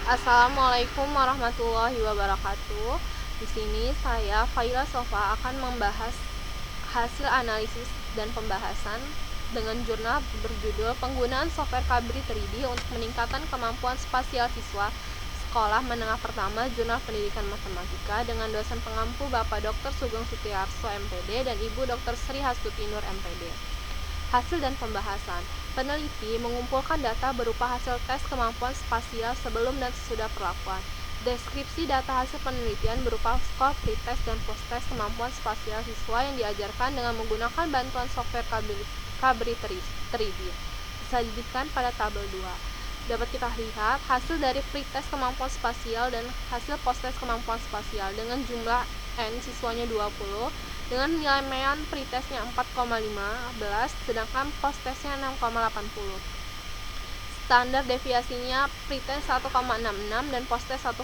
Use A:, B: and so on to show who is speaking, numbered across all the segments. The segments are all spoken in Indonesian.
A: Assalamualaikum warahmatullahi wabarakatuh. Di sini saya Faila Sofa akan membahas hasil analisis dan pembahasan dengan jurnal berjudul Penggunaan Software Cabri 3D untuk Meningkatkan Kemampuan Spasial Siswa Sekolah Menengah Pertama Jurnal Pendidikan Matematika dengan dosen pengampu Bapak Dr. Sugeng Sutiarso MPD dan Ibu Dr. Sri Hastuti Nur MPD. Hasil dan pembahasan. Peneliti mengumpulkan data berupa hasil tes kemampuan spasial sebelum dan sesudah perlakuan. Deskripsi data hasil penelitian berupa skor pretest dan posttest kemampuan spasial siswa yang diajarkan dengan menggunakan bantuan software Cabri 3D. Disajikan pada tabel 2. Dapat kita lihat hasil dari pretest kemampuan spasial dan hasil posttest kemampuan spasial dengan jumlah N siswanya 20 dengan nilai mean pretestnya 4,15 sedangkan posttestnya 6,80. Standar deviasinya pretest 1,66 dan posttest 1,40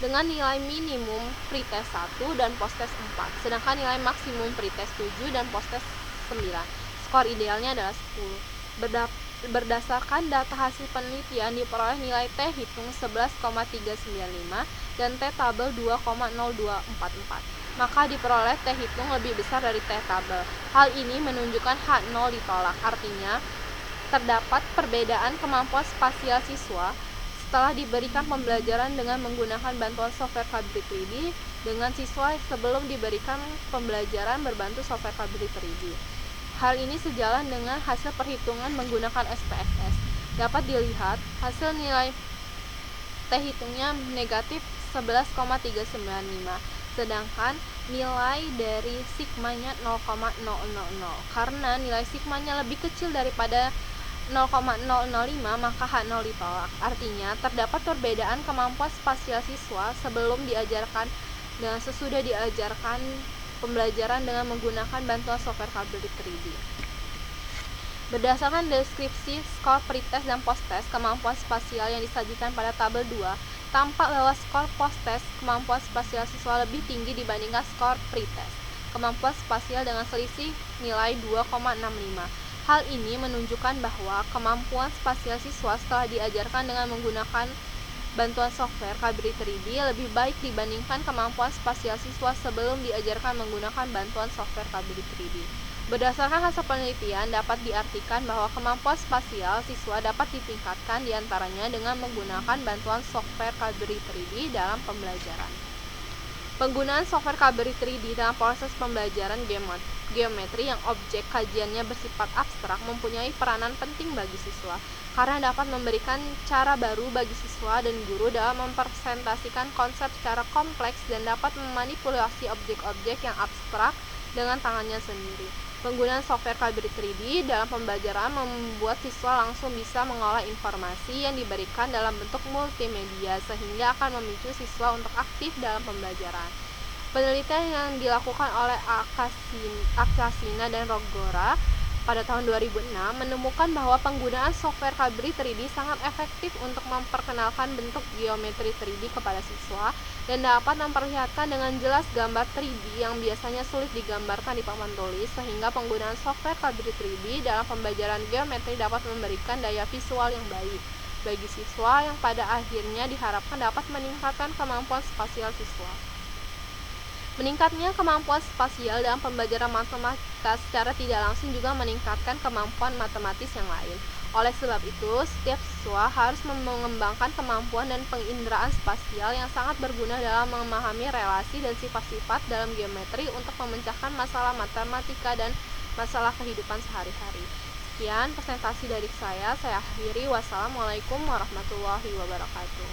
A: dengan nilai minimum pretest 1 dan posttest 4 sedangkan nilai maksimum pretest 7 dan posttest 9. Skor idealnya adalah 10. Berdasarkan data hasil penelitian diperoleh nilai T hitung 11,395 dan T tabel 2,0244. Maka diperoleh T hitung lebih besar dari T tabel. Hal ini menunjukkan H0 ditolak. Artinya, terdapat perbedaan kemampuan spasial siswa setelah diberikan pembelajaran dengan menggunakan bantuan software Cabri 3D dengan siswa sebelum diberikan pembelajaran berbantu software Cabri 3D. Hal ini sejalan dengan hasil perhitungan menggunakan SPSS. Dapat dilihat hasil nilai T hitungnya negatif 11,395, sedangkan nilai dari sigmanya 0,000. Karena nilai sigmanya lebih kecil daripada 0,005 maka H0 ditolak. Artinya terdapat perbedaan kemampuan spasial siswa sebelum diajarkan dan sesudah diajarkan pembelajaran dengan menggunakan bantuan software Cabri 3D. Berdasarkan deskripsi skor pretest dan posttest kemampuan spasial yang disajikan pada tabel 2, tampak bahwa skor posttest kemampuan spasial siswa lebih tinggi dibandingkan skor pretest kemampuan spasial dengan selisih nilai 2,65. Hal ini menunjukkan bahwa kemampuan spasial siswa setelah diajarkan dengan menggunakan bantuan software Cabri 3D lebih baik dibandingkan kemampuan spasial siswa sebelum diajarkan menggunakan bantuan software Cabri 3D. Berdasarkan hasil penelitian dapat diartikan bahwa kemampuan spasial siswa dapat ditingkatkan diantaranya dengan menggunakan bantuan software Cabri 3D dalam pembelajaran. Penggunaan software Cabri 3D dalam proses pembelajaran geometri yang objek kajiannya bersifat abstrak mempunyai peranan penting bagi siswa karena dapat memberikan cara baru bagi siswa dan guru dalam mempresentasikan konsep secara kompleks dan dapat memanipulasi objek-objek yang abstrak dengan tangannya sendiri. Penggunaan software Cabri 3D dalam pembelajaran membuat siswa langsung bisa mengolah informasi yang diberikan dalam bentuk multimedia sehingga akan memicu siswa untuk aktif dalam pembelajaran. Penelitian yang dilakukan oleh Aksasina dan Rogora pada tahun 2006 menemukan bahwa penggunaan software Cabri 3D sangat efektif untuk memperkenalkan bentuk geometri 3D kepada siswa dan dapat memperlihatkan dengan jelas gambar 3D yang biasanya sulit digambarkan di papan tulis sehingga penggunaan software Cabri 3D dalam pembelajaran geometri dapat memberikan daya visual yang baik bagi siswa yang pada akhirnya diharapkan dapat meningkatkan kemampuan spasial siswa. Meningkatnya kemampuan spasial dalam pembelajaran matematika secara tidak langsung juga meningkatkan kemampuan matematis yang lain. Oleh sebab itu, setiap siswa harus mengembangkan kemampuan dan penginderaan spasial yang sangat berguna dalam memahami relasi dan sifat-sifat dalam geometri untuk memecahkan masalah matematika dan masalah kehidupan sehari-hari. Sekian presentasi dari saya akhiri. Wassalamualaikum warahmatullahi wabarakatuh.